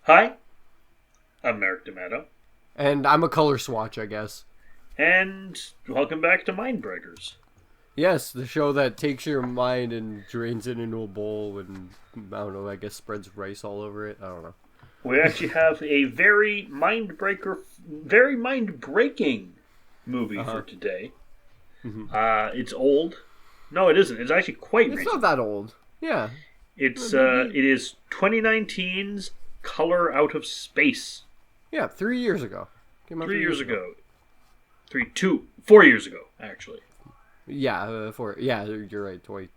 Hi, I'm Merrick D'Amato. And I'm a color swatch, I guess. And welcome back to Mindbreakers. Yes, the show that takes your mind and drains it into a bowl and, I don't know, I guess spreads rice all over it. I don't know. We actually have a very mind-breaking movie for today. Mm-hmm. It's old. No, it isn't. It's actually quite recent. It's not that old. Yeah. It is 2019's Color Out of Space. Yeah, 3 years ago. Came out 3 years ago. 4 years ago, actually. Yeah, you're right. 4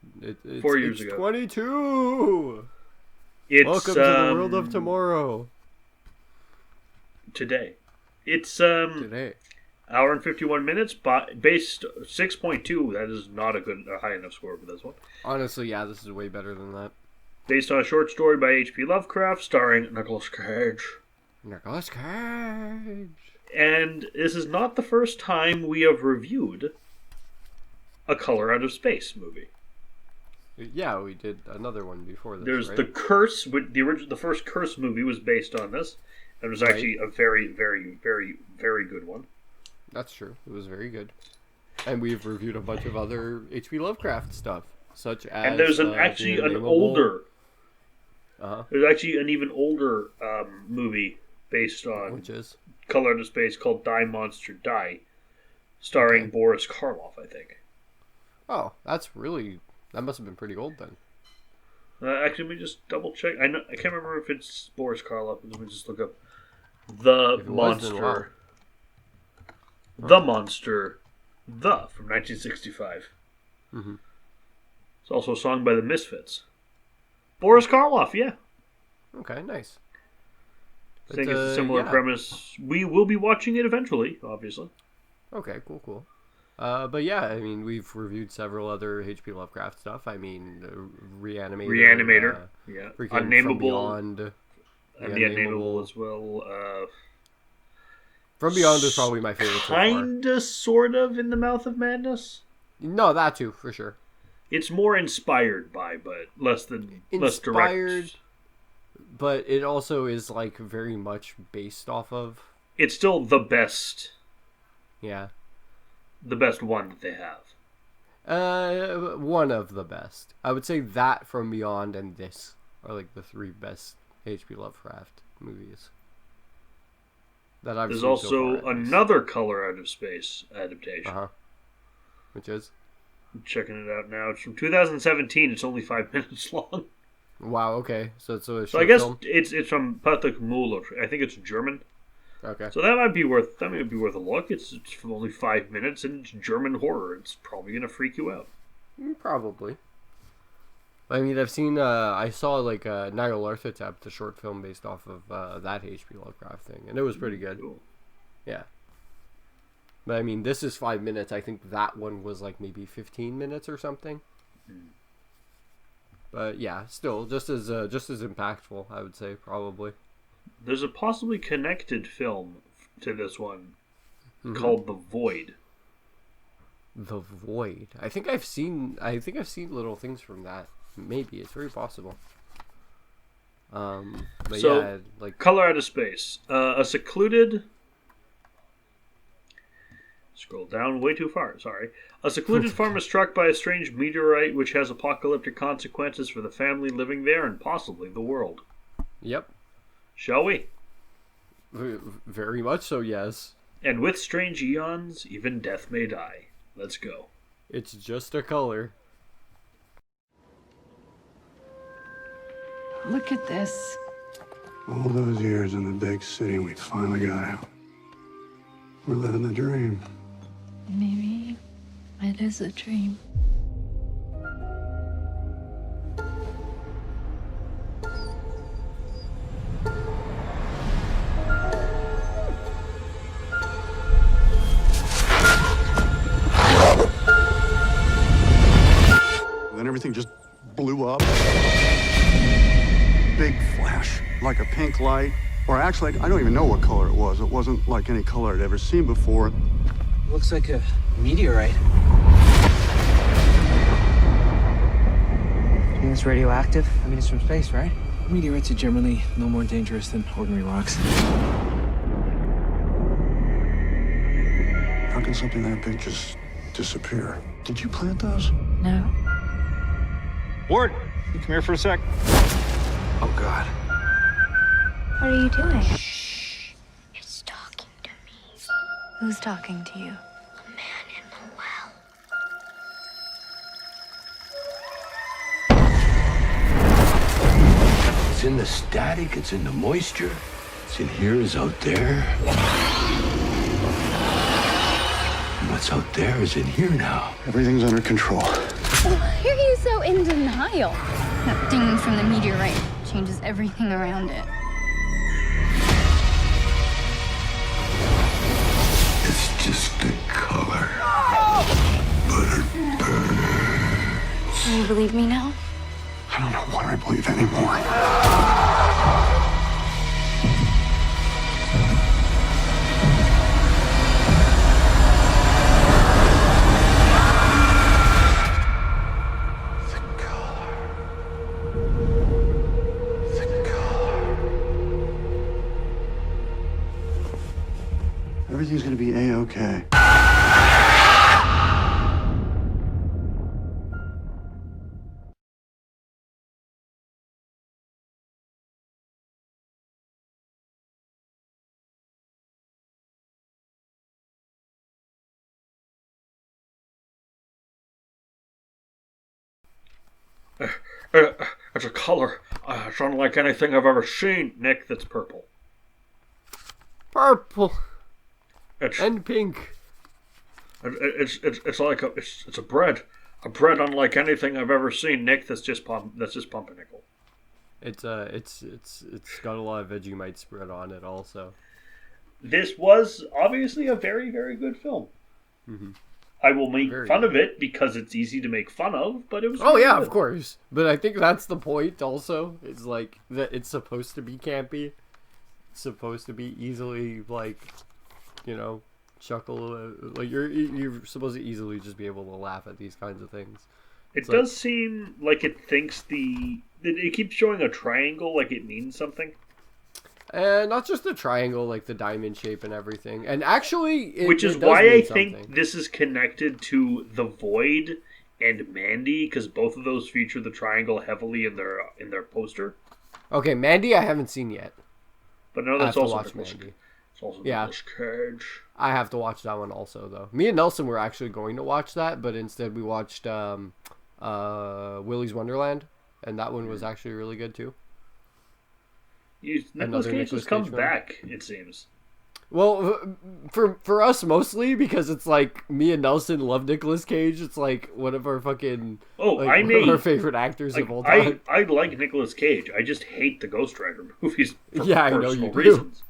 years ago. 22! Welcome to the world of tomorrow. Today. It's, Today. Hour and 51 minutes, based 6.2. That is not a high enough score for this one. Honestly, yeah, this is way better than that. Based on a short story by H.P. Lovecraft, starring Nicolas Cage. Nicolas Cage! And this is not the first time we have reviewed a Color Out of Space movie. Yeah, we did another one before this. There's right? The Curse. The first Curse movie was based on this. It was actually a very, very, very, very good one. That's true. It was very good. And we've reviewed a bunch of other H.P. Lovecraft stuff, such as... And there's an older... Uh-huh. There's actually an even older movie based on... Which is? Color Out of Space called Die Monster Die, starring Boris Karloff, I think. Oh, that's really... That must have been pretty old then. Actually, let me just double check. I can't remember if it's Boris Karloff. Let me just look up The Monster. The Monster. From 1965. Mm-hmm. It's also a song by the Misfits. Boris Karloff, yeah. Okay, nice. I think it's a similar premise. We will be watching it eventually, obviously. Okay, cool. But yeah, I mean, we've reviewed several other H.P. Lovecraft stuff. I mean, Reanimator. Yeah. Unnameable. From Beyond. And the Unnameable as well. From Beyond is probably my favorite so far. Kinda, sort of, in the Mouth of Madness? No, that too, for sure. It's more inspired by, but less direct. But it also is, like, very much based off of... It's still the best. Yeah. The best one that they have. One of the best. I would say that, From Beyond, and this are, like, the three best H.P. Lovecraft movies. There's also another Color Out of Space adaptation. Uh-huh. Which is? I'm checking it out now. It's from 2017. It's only 5 minutes long. Wow, okay. So I guess film? it's from Patrick Müller. I think it's German. Okay. So that might be worth a look. It's from only 5 minutes and it's German horror. It's probably gonna freak you out. Probably. I mean, I saw like Nigel Arthurtep, the short film based off of that H.P. Lovecraft thing, and it was pretty good. Cool. Yeah. But I mean, this is 5 minutes. I think that one was like maybe 15 minutes or something. But yeah, still just as impactful, I would say, probably. There's a possibly connected film to this one called The Void. The Void. I think I've seen little things from that. Maybe it's very possible. But so, yeah, like Color Out of Space. A secluded. Scroll down way too far. Sorry. A secluded farm is struck by a strange meteorite which has apocalyptic consequences for the family living there and possibly the world. Yep. Shall we? Very much so, yes. And with strange eons, even death may die. Let's go. It's just a color. Look at this. All those years in the big city, we finally got out. We're living the dream. Maybe it is a dream. like a pink light. Or actually, I don't even know what color it was. It wasn't like any color I'd ever seen before. Looks like a meteorite. You think it's radioactive? I mean, it's from space, right? Meteorites are generally no more dangerous than ordinary rocks. How can something that big just disappear? Did you plant those? No. Ward, you come here for a sec. Oh, God. What are you doing? Shh. It's talking to me. Who's talking to you? A man in the well. It's in the static, it's in the moisture. It's in here, is out there. And what's out there is in here now. Everything's under control. Why are you so in denial? That thing from the meteorite changes everything around it. It's just the color. But it burns. Do you believe me now? I don't know what I believe anymore. Everything's gonna be A-okay. It's a color. It's unlike anything I've ever seen. Nick, that's purple. Purple It's and pink. it's like it's a bread. A bread unlike anything I've ever seen. Nick, that's just pumpernickel. It's got a lot of Vegemite spread on it also. This was obviously a very, very good film. Mm-hmm. I will make Very fun good. of it because it's easy to make fun of, but it was. Oh really yeah, good. of course. But I think that's the point also. It's like that it's supposed to be campy. It's supposed to be easily like, chuckle. Like you're supposed to easily just be able to laugh at these kinds of things. It does seem like it thinks it keeps showing a triangle like it means something. And not just the triangle, like the diamond shape and everything. And actually, Which is it does why mean I something. think this is connected to The Void and Mandy, because both of those feature the triangle heavily in their poster. Okay, Mandy, I haven't seen yet. But no, I that's have to also watch Nicolas Mandy. It's also Yeah. Nicolas Cage. I have to watch that one also, though. Me and Nelson were actually going to watch that, but instead we watched Willy's Wonderland, and that one was actually really good too. Nicolas Another Cage Nicolas just comes Cage film. back, it seems. Well, for us mostly because it's like me and Nelson love Nicolas Cage. It's like one of our fucking one of our favorite actors of all time. I like Nicolas Cage. I just hate the Ghost Rider movies for Yeah, I know personal you do. reasons.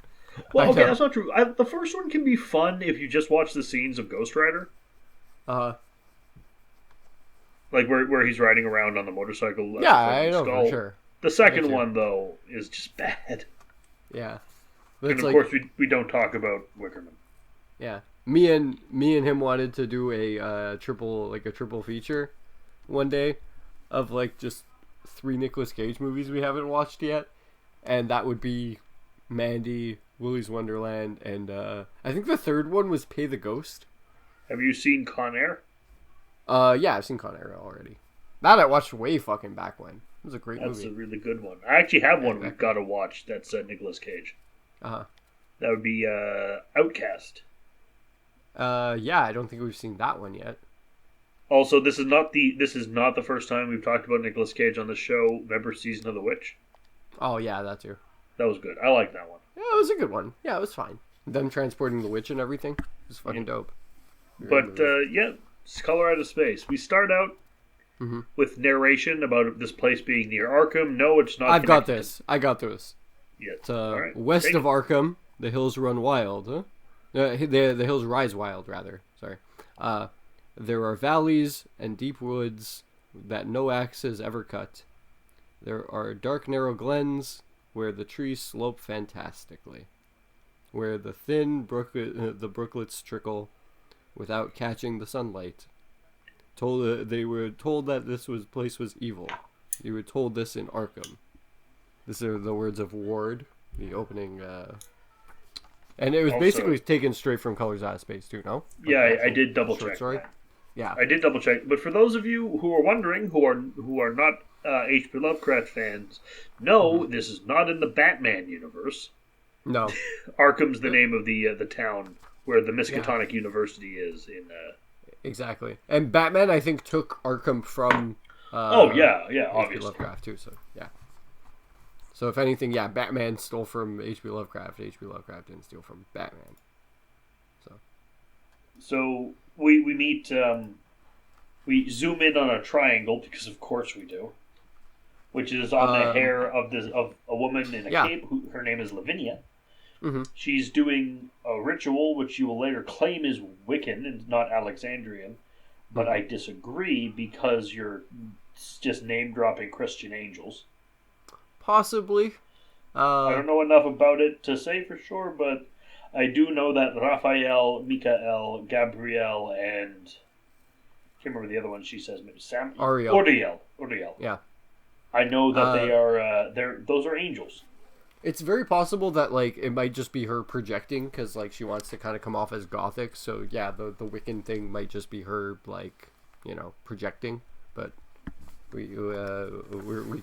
Well, I okay, know. that's not true. The first one can be fun if you just watch the scenes of Ghost Rider, like where he's riding around on the motorcycle. Yeah, I know for sure. The second Me too. one though is just bad. Yeah, but And it's of like, course we don't talk about Wickerman. yeah, me and him wanted to do a triple feature one day of like just 3 Nicolas Cage movies we haven't watched yet, and that would be Mandy, Willy's Wonderland, and I think the third one was Pay the Ghost. Have you seen Con Air? Yeah, I've seen Con Air already. That I watched way fucking back when. It was a great That's movie. a really good one. I actually have one we've got to watch. That's Nicolas Cage. Uh-huh. That would be Outcast. Yeah, I don't think we've seen that one yet. Also, this is not the first time we've talked about Nicolas Cage on the show. Remember Season of the Witch? Oh yeah, that too. That was good. I like that one. Yeah, it was a good one. Yeah, it was fine. Them transporting the witch and everything. It was fucking dope. Great But movie. yeah, it's Color Out of Space. We start out Mm-hmm. with narration about this place being near Arkham. No, it's not. I got connected this. I got this. Yeah. It's All right. west Take of it. Arkham, the hills run wild. Huh? The hills rise wild, rather. Sorry. There are valleys and deep woods that no axe has ever cut. There are dark, narrow glens where the trees slope fantastically, where the thin the brooklets trickle without catching the sunlight. They were told that place was evil. You were told this in Arkham. These are the words of Ward, the opening, and it was also basically taken straight from Colors Out of Space too. No? Like yeah, I did double check. Sorry. Yeah, I did double check. But for those of you who are wondering, who are not H.P. Lovecraft fans, no, this is not in the Batman universe. No, Arkham's the name of the town where the Miskatonic University is in. Exactly, and Batman I think took Arkham from. Obviously Lovecraft too. So yeah. So if anything, yeah, Batman stole from H.P. Lovecraft. H.P. Lovecraft didn't steal from Batman. So we meet. We zoom in on a triangle because of course we do, which is on the hair of a woman in a cape. Her name is Lavinia. Mm-hmm. She's doing a ritual which you will later claim is Wiccan and not Alexandrian, but I disagree because you're just name dropping Christian angels. Possibly. I don't know enough about it to say for sure, but I do know that Raphael, Michael, Gabriel, and I can't remember the other one. She says Sam Uriel. Yeah. I know that they are. Those are angels. It's very possible that like it might just be her projecting because like she wants to kind of come off as gothic. So yeah, the Wiccan thing might just be her like projecting, but we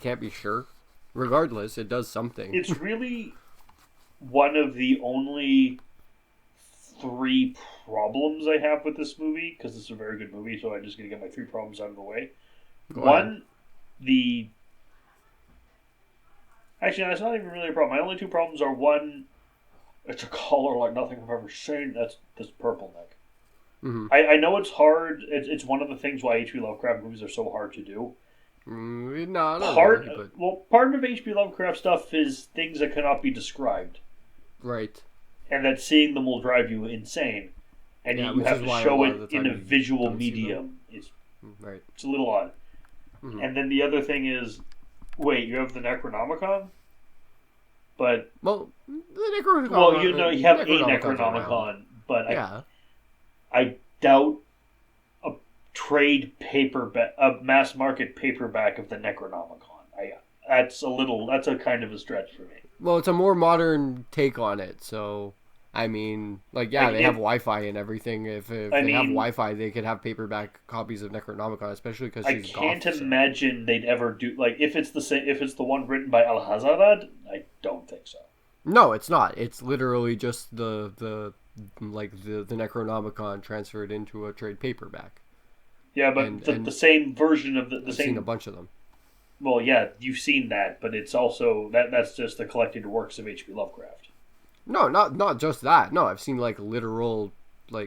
can't be sure. Regardless, it does something. It's really one of the only 3 problems I have with this movie, because it's a very good movie, so I'm just going to get my 3 problems out of the way. One, actually, that's not even really a problem. My only 2 problems are, one, it's a color like nothing I've ever seen. That's this purple neck. Mm-hmm. I know it's hard. It's one of the things why H.P. Lovecraft movies are so hard to do. No, part of H.P. Lovecraft stuff is things that cannot be described. Right. And that seeing them will drive you insane. And you have to show it in a visual medium. It's a little odd. Mm-hmm. And then the other thing is, wait, you have the Necronomicon? But... Well, the Necronomicon... Well, you have a Necronomicon, but I doubt a mass market paperback of the Necronomicon. That's a kind of a stretch for me. Well, it's a more modern take on it, so I mean, they have Wi-Fi and everything. If they have Wi-Fi, they could have paperback copies of Necronomicon, especially because she's goth. I can't imagine they'd ever do if it's the one written by Alhazarad. I don't think so. No, it's not. It's literally just the Necronomicon transferred into a trade paperback. Yeah, but the same version of the same. I've seen a bunch of them. Well, yeah, you've seen that, but it's also that's just the collected works of H.P. Lovecraft. No, not just that. No, I've seen literal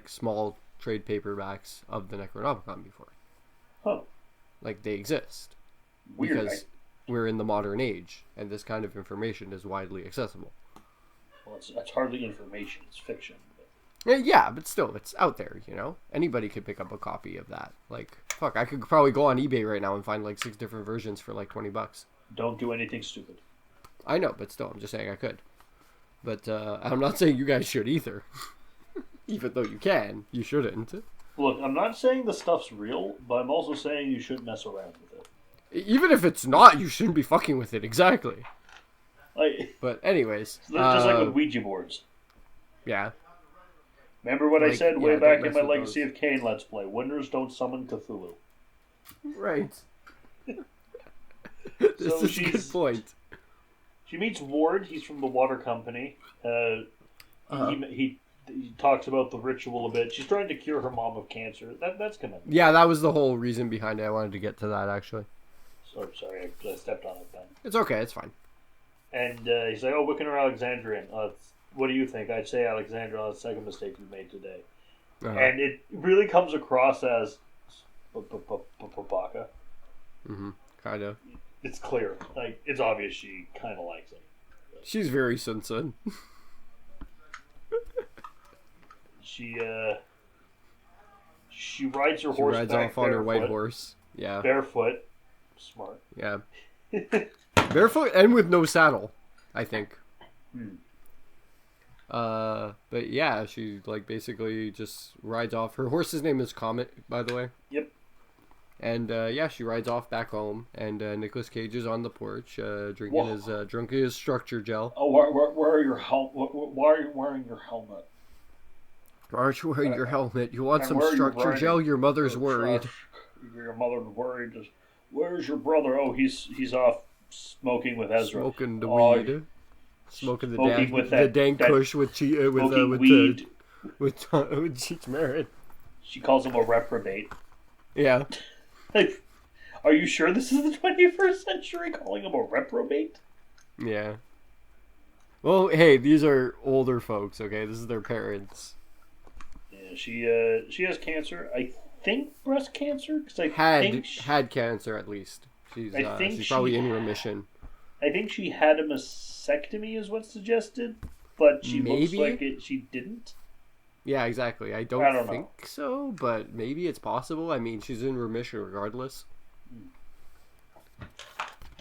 small trade paperbacks of the Necronomicon before. Huh. They exist. Weird. Because we're in the modern age, and this kind of information is widely accessible. Well, that's hardly information; it's fiction. Yeah, but still, it's out there, Anybody could pick up a copy of that. Fuck, I could probably go on eBay right now and find 6 different versions for $20. Don't do anything stupid. I know, but still, I'm just saying I could. But I'm not saying you guys should either. Even though you can, you shouldn't. Look, I'm not saying the stuff's real, but I'm also saying you shouldn't mess around with it. Even if it's not, you shouldn't be fucking with it, exactly. But anyways. Just like with Ouija boards. Yeah. Remember what I said way back in my Legacy of Kain Let's Play? Winners don't summon Cthulhu. Right. This is a good point. She meets Ward. He's from the water company. He talks about the ritual a bit. She's trying to cure her mom of cancer. That's commendable. Yeah, that was the whole reason behind it. I wanted to get to that, actually. Sorry, I stepped on it then. It's okay. It's fine. And he's like, Wiccan or Alexandrian? What do you think? I'd say Alexandria. That's the second mistake you made today. And it really comes across as Baka. Mm-hmm. Kind of. It's clear. It's obvious she kind of likes it. She's very Sun. She rides her horse. She rides off on her white horse. Yeah. Barefoot. Smart. Yeah. Barefoot and with no saddle. I think. Hmm. But yeah, she like basically just rides off. Her horse's name is Comet, by the way. Yep. And yeah, she rides off back home, and Nicolas Cage is on the porch, drinking his structure gel. Oh, where are your why are you wearing your helmet? Why aren't you wearing your helmet? You want some structure gel? Your mother's worried. Your mother's worried. Where's your brother? Oh, he's off smoking with Ezra. Smoking the weed. Smoking the dank kush with weed with Cheech Marin. She calls him a reprobate. Yeah. Like, are you sure this is the 21st century? Calling him a reprobate? Yeah. Well, hey, these are older folks. Okay, this is their parents. Yeah, she has cancer. I think breast cancer because I had cancer at least. She's probably in remission. I think she had a mastectomy, is what's suggested, but she looks like she didn't. Yeah, exactly. I don't think so, but maybe it's possible. I mean, she's in remission regardless.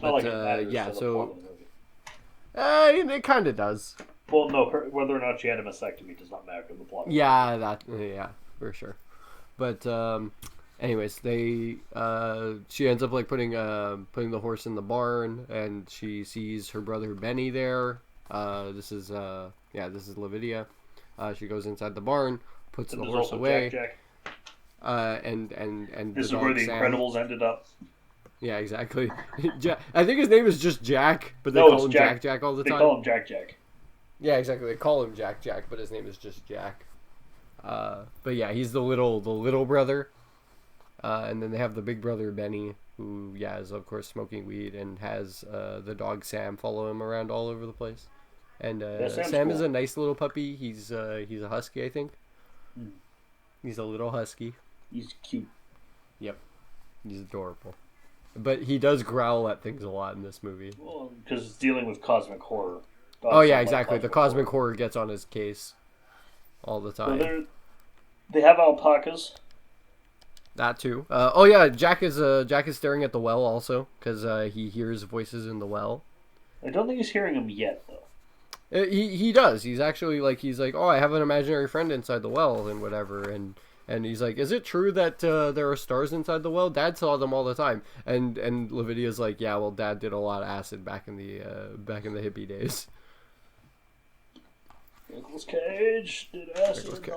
But yeah, so it kind of does. Well, no, whether or not she had a mastectomy does not matter to the plot. Yeah, for sure. But anyways, she ends up like putting the horse in the barn, and she sees her brother Benny there. This is Lavidia. She goes inside the barn, puts the horse away. Jack. And this is where the Incredibles ended up. Yeah, exactly. I think his name is just Jack, but they call him Jack all the time. They call him Jack. Yeah, exactly. They call him Jack, but his name is just Jack. But yeah, he's the little brother. And then they have the big brother Benny, who is of course smoking weed and has the dog Sam follow him around all over the place. And Sam is a nice little puppy. He's a husky, I think. Mm. He's a little husky. He's cute. Yep, he's adorable. But he does growl at things a lot in this movie. Well, because it's dealing with cosmic horror. Dogs exactly. The cosmic horror gets on his case all the time. So they have alpacas. That too. Jack is staring at the well also because he hears voices in the well. I don't think he's hearing them yet though. He does. He's actually he's like, oh, I have an imaginary friend inside the well and whatever, and he's like, is it true that there are stars inside the well? Dad saw them all the time, and Lavidia's like, yeah, well, Dad did a lot of acid back in the hippie days. Nicolas Cage did acid.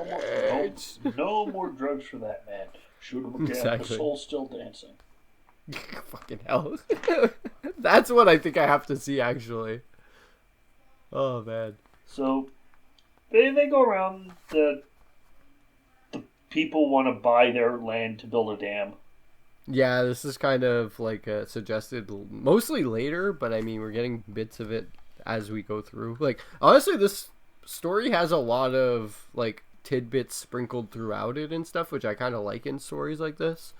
No more drugs for that man. Shoot him again. Exactly. The soul's still dancing. Fucking hell. That's what I think I have to see actually. Oh man. So they go around. The people want to buy their land to build a dam. Yeah, this is kind of like suggested mostly later, but I mean we're getting bits of it as we go through. Like honestly, this story has a lot of like tidbits sprinkled throughout it and stuff, which I kind of like in stories like this,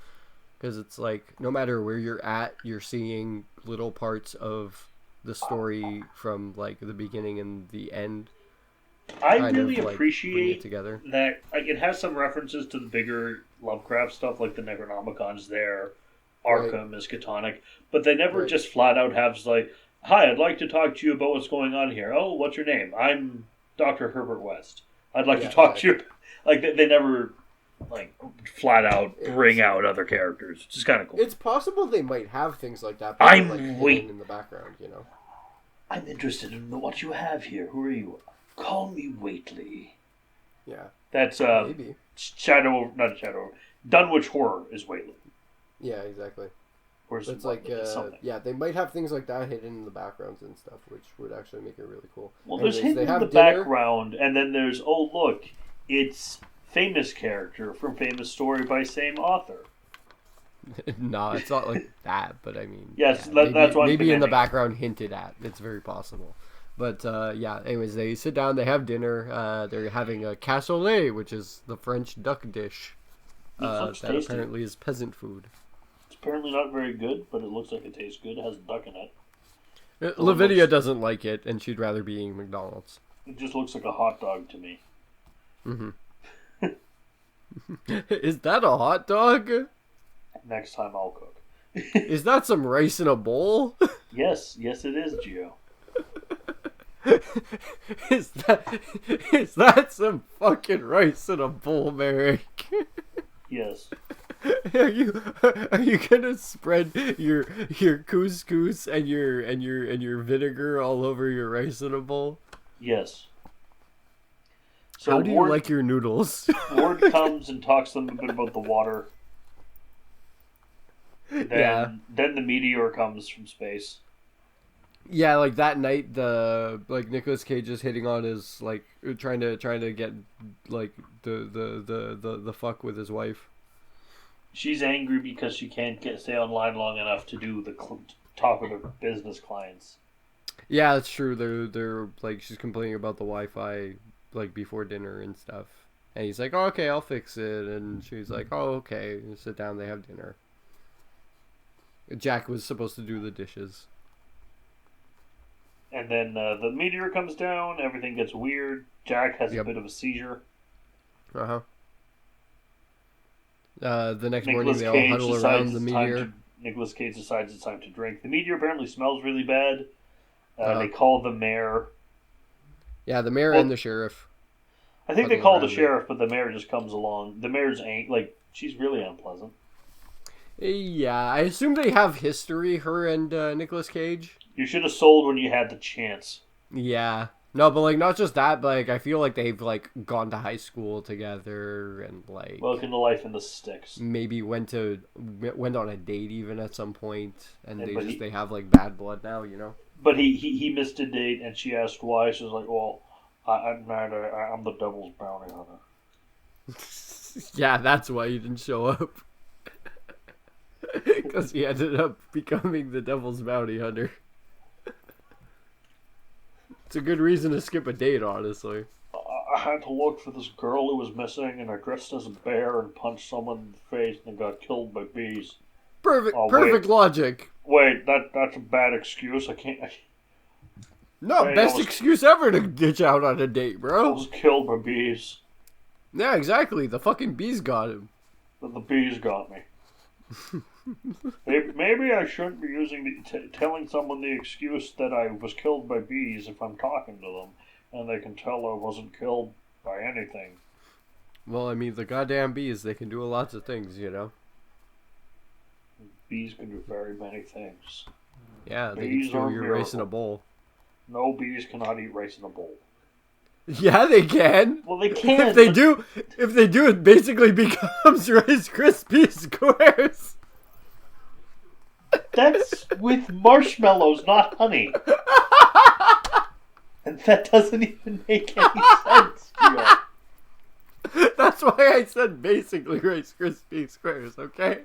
because it's like no matter where you're at, you're seeing little parts of the story from like the beginning and the end. I really appreciate that. Like it has some references to the bigger Lovecraft stuff, like the Necronomicon's there, Arkham is Miskatonic, but they never just flat out have like, "Hi, I'd like to talk to you about what's going on here." Oh, what's your name? I'm Dr. Herbert West. I'd like to talk to you. Like they never like flat out bring out other characters, which is kind of cool. It's possible they might have things like that. But in the background, you know. I'm interested in what you have here. Who are you? Call me Waitley. Yeah. That's maybe not Shadow. Dunwich Horror is Waitley. Yeah, exactly. Where's it's like they might have things like that hidden in the backgrounds and stuff, which would actually make it really cool. Well, there's hidden in the background, and then there's look, it's famous character from famous story by same author. No, it's not like that, but I mean, yes, that's what maybe in the background hinted at. It's very possible. But anyways, they sit down, they have dinner. They're having a cassoulet, which is the French duck dish that apparently is peasant food. It's apparently not very good, but it looks like it tastes good. It has duck in it. Lavidia doesn't like it, and she'd rather be eating McDonald's. It just looks like a hot dog to me. Mm-hmm. Is that a hot dog? Next time I'll cook. Is that some rice in a bowl? Yes, it is, Gio. Is that some fucking rice in a bowl, Merrick? Yes. Are you gonna spread your couscous and your vinegar all over your rice in a bowl? Yes. So how do you like your noodles? Ward comes and talks to them a bit about the water. Then the meteor comes from space. Yeah, like that night, Nicolas Cage is hitting on his trying to get like the fuck with his wife. She's angry because she can't stay online long enough to do the talk with her business clients. Yeah, that's true. They're like she's complaining about the Wi-Fi like before dinner and stuff, and he's like, "Oh, okay, I'll fix it," and she's like, "Oh, okay." And sit down. They have dinner. Jack was supposed to do the dishes. And then the meteor comes down. Everything gets weird. Jack has a bit of a seizure. The next morning, they all huddle around the meteor. Nicolas Cage decides it's time to drink. The meteor apparently smells really bad. They call the mayor. Yeah, the mayor and the sheriff. I think they call the sheriff, but the mayor just comes along. The mayor's she's really unpleasant. Yeah, I assume they have history, her and Nicolas Cage. You should have sold when you had the chance. Yeah. No, but not just that, but I feel like they've gone to high school together and welcome to life in the sticks. Maybe went on a date even at some point, and they have bad blood now, you know. But he missed a date, and she asked why. She was like, "Well, I'm mad. I'm the devil's bounty hunter." Yeah, that's why he didn't show up. Because he ended up becoming the devil's bounty hunter. It's a good reason to skip a date, honestly. I had to look for this girl who was missing, and I dressed as a bear and punched someone in the face and got killed by bees. Perfect logic. Wait, that's a bad excuse. I can't... No, best excuse ever to ditch out on a date, bro. I was killed by bees. Yeah, exactly. The fucking bees got him. But the bees got me. Maybe I shouldn't be telling someone the excuse that I was killed by bees if I'm talking to them, and they can tell I wasn't killed by anything. Well, I mean, the goddamn bees, they can do lots of things, you know? Bees can do very many things. Yeah, they can steal your rice in a bowl. No, bees cannot eat rice in a bowl. Yeah, they can. Well, they can. If they do, it basically becomes Rice Krispie squares. That's with marshmallows, not honey. And that doesn't even make any sense, Gio. That's why I said basically Rice Krispie squares, okay?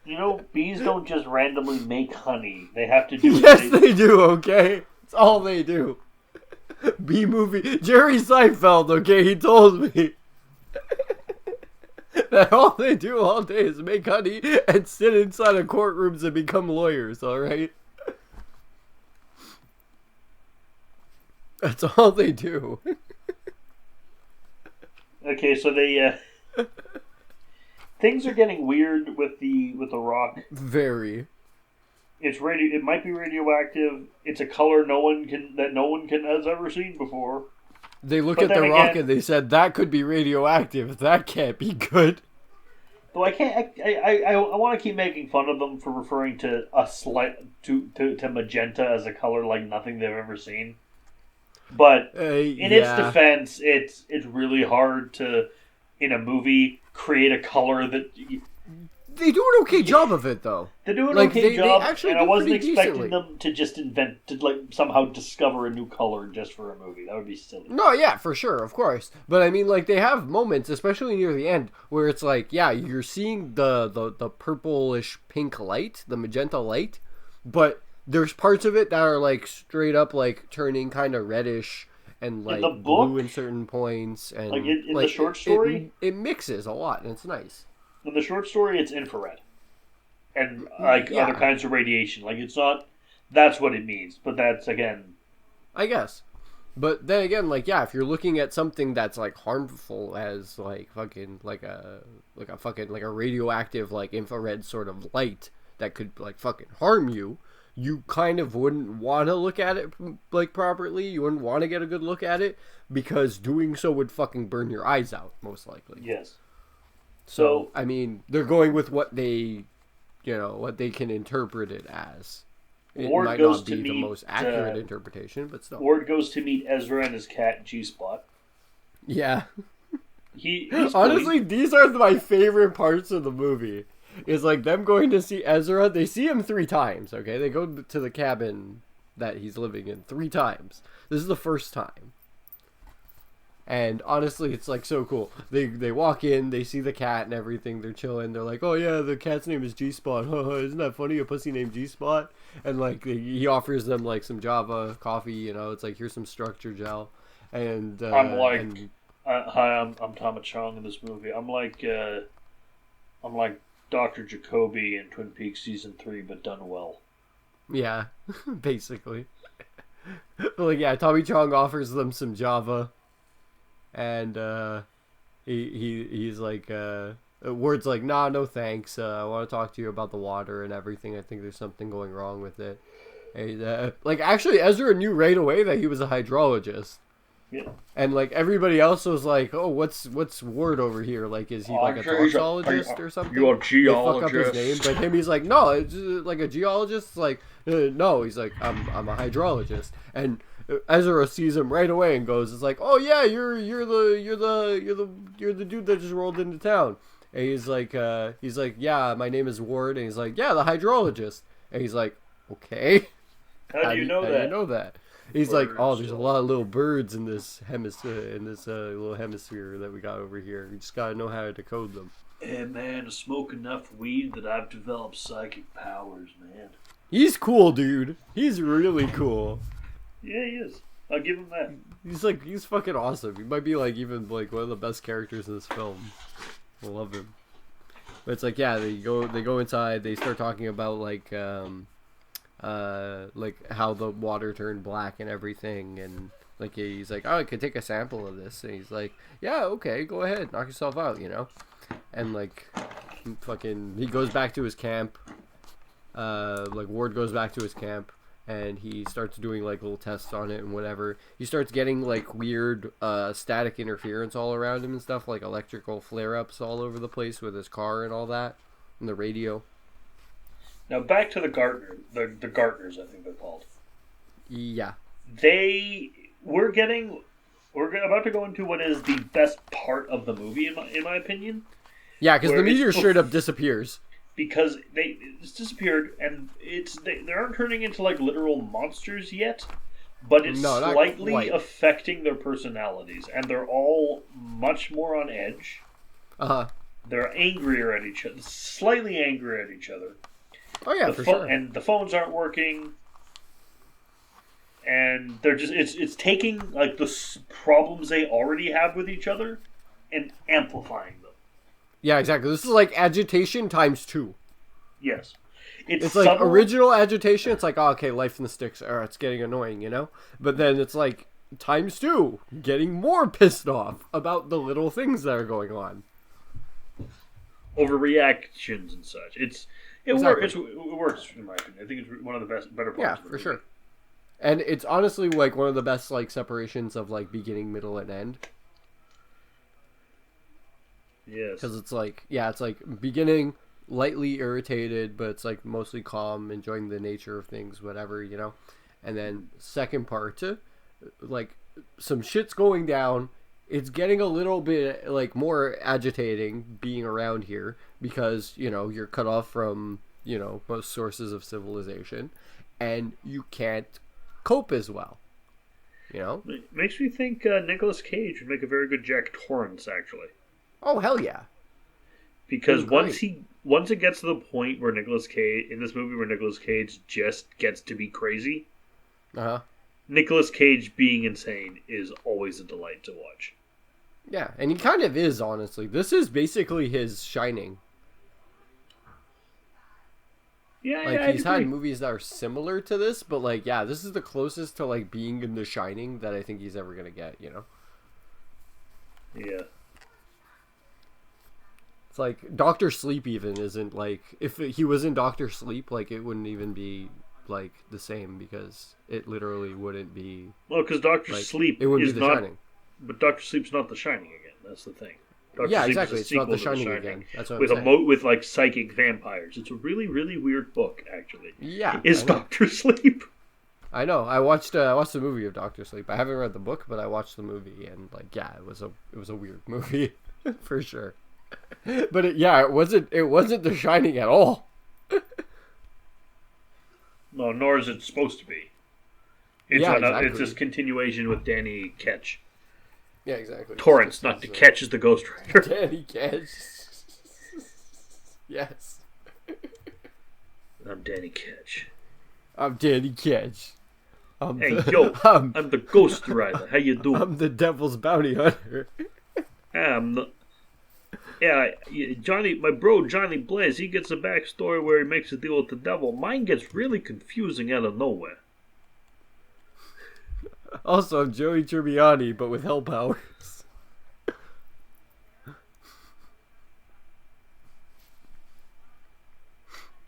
You know, bees don't just randomly make honey. They have to do... Yes, they do, okay? That's all they do. Bee movie. Jerry Seinfeld, okay? He told me. That all they do all day is make honey and sit inside of courtrooms and become lawyers, alright? That's all they do. Okay, so they... Things are getting weird with the rock. Very. It might be radioactive. It's a color no one has ever seen before. They look at the rock and they said that could be radioactive. That can't be good. Though I want to keep making fun of them for referring to to magenta as a color like nothing they've ever seen. But in its defense, it's really hard to, in a movie, create a color that... They do an okay job of it, though. They do an okay job, and I wasn't expecting decently. them to just somehow discover a new color just for a movie. That would be silly. No, yeah, for sure, of course. But I mean, they have moments, especially near the end, where it's you're seeing the purplish pink light, the magenta light, but there's parts of it that are straight up turning kind of reddish and blue in certain points, and in the short story, it mixes a lot, and it's nice. In the short story, it's infrared. And, other kinds of radiation. It's not... That's what it means. But that's, again... I guess. But then again, if you're looking at something that's, harmful as, a radioactive, infrared sort of light that could, fucking harm you, you kind of wouldn't want to look at it like properly. You wouldn't want to get a good look at it because doing so would fucking burn your eyes out, most likely. Yes. So I mean, they're going with what they, what they can interpret it as. It Ward might goes not be to the meet, most accurate interpretation, but still. Ward goes to meet Ezra and his cat G-Spot. Yeah. He's Honestly, these are my favorite parts of the movie. Is like them going to see Ezra. They see him 3 times, okay? They go to the cabin that he's living in 3 times. This is the first time. And honestly, it's like so cool. They walk in, they see the cat and everything. They're chilling. They're like, "Oh yeah, the cat's name is G-Spot. Isn't that funny? A pussy named G-Spot." And like he offers them like some Java coffee. It's like, here's some structure gel. And hi, I'm Thomas Chong in this movie. I'm like Dr. Jacoby in Twin Peaks season 3, but done well. Yeah, basically. Like, yeah, Tommy Chong offers them some Java. And he's like, Ward's like, nah, no thanks. I want to talk to you about the water and everything. I think there's something going wrong with it. And, like, actually, Ezra knew right away that he was a hydrologist. Yeah. And like everybody else was like, "Oh, what's Ward over here? Like, is he like a toxologist or something?" You're a geologist. They fuck up his name, but him, he's like, "No, it's like a geologist." Like, no, he's like, "I'm a hydrologist." And Ezra sees him right away and goes, "It's like, oh yeah, you're the dude that just rolled into town." And he's like, "Yeah, my name is Ward." And he's like, "Yeah, the hydrologist." And he's like, "Okay, how do you know that?" He's like, "Oh, there's a lot of little birds in this little hemisphere that we got over here. You just gotta know how to decode them." Hey man, I smoke enough weed that I've developed psychic powers, man. He's cool, dude. He's really cool. Yeah, he is. I'll give him that. He's fucking awesome. He might be like even like one of the best characters in this film. I love him. But it's like, yeah, they go inside. They start talking about like how the water turned black and everything, and like he's like, "Oh, I could take a sample of this," and he's like, "Yeah, okay, go ahead, knock yourself out," and like fucking he goes back to his camp. Like Ward goes back to his camp and he starts doing like little tests on it and whatever. He starts getting like weird static interference all around him and stuff, like electrical flare-ups all over the place with his car and all that, and the radio. Now back to the Gartners, I think they're called. Yeah. We're about to go into what is the best part of the movie in my opinion. Yeah, because the meteor straight up disappears. Because it's disappeared, and they aren't turning into like literal monsters yet, but it's slightly affecting their personalities, and they're all much more on edge. They're angrier at each other, slightly angrier at each other. Oh yeah, for sure. And the phones aren't working, and they're just it's taking like the problems they already have with each other and amplifying them. Yeah, exactly. This is like agitation times 2. Yes. It's like original agitation. It's like, oh, okay, life in the sticks. It's getting annoying, But then it's like times 2, getting more pissed off about the little things that are going on. Overreactions and such. It works in my opinion. I think it's one of the better parts. Yeah, for sure. And it's honestly like one of the best like separations of like beginning, middle, and end. Yes. Because it's like, yeah, it's like beginning lightly irritated, but it's like mostly calm, enjoying the nature of things, whatever, And then second part, like some shit's going down. It's getting a little bit like more agitating being around here because, you're cut off from, most sources of civilization and you can't cope as well. It makes me think Nicolas Cage would make a very good Jack Torrance, actually. Oh, hell yeah. Because once it gets to the point where Nicolas Cage just gets to be crazy, Nicolas Cage being insane is always a delight to watch. Yeah, and he kind of is, honestly. This is basically his Shining. Yeah, he's had movies that are similar to this, but like, yeah, this is the closest to like being in The Shining that I think he's ever gonna get, Yeah. It's like Dr. Sleep even isn't like, if he was in Dr. Sleep, like it wouldn't even be like the same because it literally wouldn't be. Well, because Doctor like, Sleep it wouldn't is be The not, Shining. but Doctor Sleep's not The Shining again. That's the thing. Doctor Yeah, Sleep exactly. Is a It's not sequel The to Shining again. That's what with I'm saying. with like psychic vampires. It's a really really weird book actually. Yeah, Is I know. Doctor Sleep? I know. I watched the movie of Doctor Sleep. I haven't read the book, but I watched the movie, and like, yeah, it was a weird movie for sure. But it wasn't The Shining at all. No, nor is it supposed to be. It's exactly. It's just continuation with Danny Ketch. Yeah, exactly. Torrance, not to Ketch is the Ghost Rider. Danny Ketch. Yes. I'm Danny Ketch. I'm Danny Ketch. I'm Hey, yo, I'm the Ghost Rider. How you doing? I'm the Devil's Bounty Hunter. Johnny, my bro Johnny Blaze, he gets a backstory where he makes a deal with the devil. Mine gets really confusing out of nowhere. Also, I'm Joey Tribbiani, but with hell powers.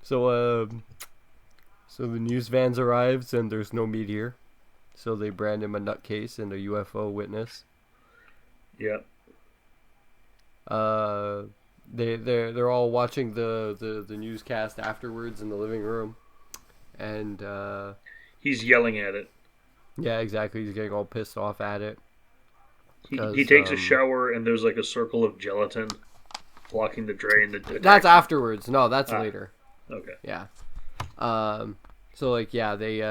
So the news vans arrives and there's no meteor, so they brand him a nutcase and a UFO witness. Yep. They're all watching the newscast afterwards in the living room, and he's yelling at it. Yeah, exactly. He's getting all pissed off at it. He takes a shower and there's like a circle of gelatin blocking the drain. That's afterwards. No, that's later. Okay. Yeah. So like they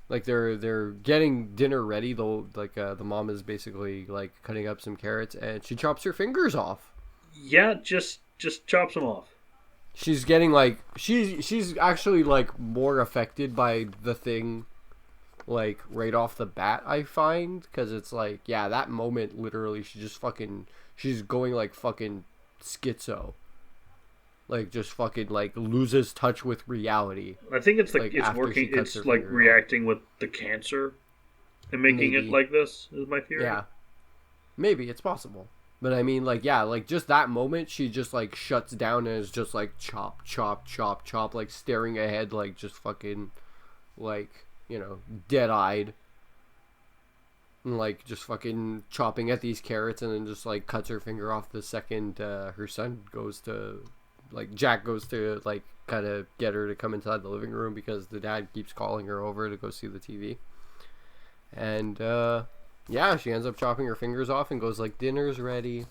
like they're getting dinner ready. Though the mom is basically like cutting up some carrots and she chops her fingers off. Yeah, just chops them off. She's getting like she's actually like more affected by the thing, like right off the bat. I find because it's like that moment literally she's going like fucking schizo. Like just fucking like loses touch with reality. I think it's like it's working. It's like reacting with the cancer and making it like this. Is my theory. Yeah, maybe it's possible. But I mean, like just that moment, she just like shuts down and is just like chop, chop, chop, chop, like staring ahead, like just fucking, like dead eyed. And like just fucking chopping at these carrots, and then just like cuts her finger off the second her son goes to. Like, Jack goes to, like, kind of get her to come inside the living room because the dad keeps calling her over to go see the TV. And, she ends up chopping her fingers off and goes, like, dinner's ready.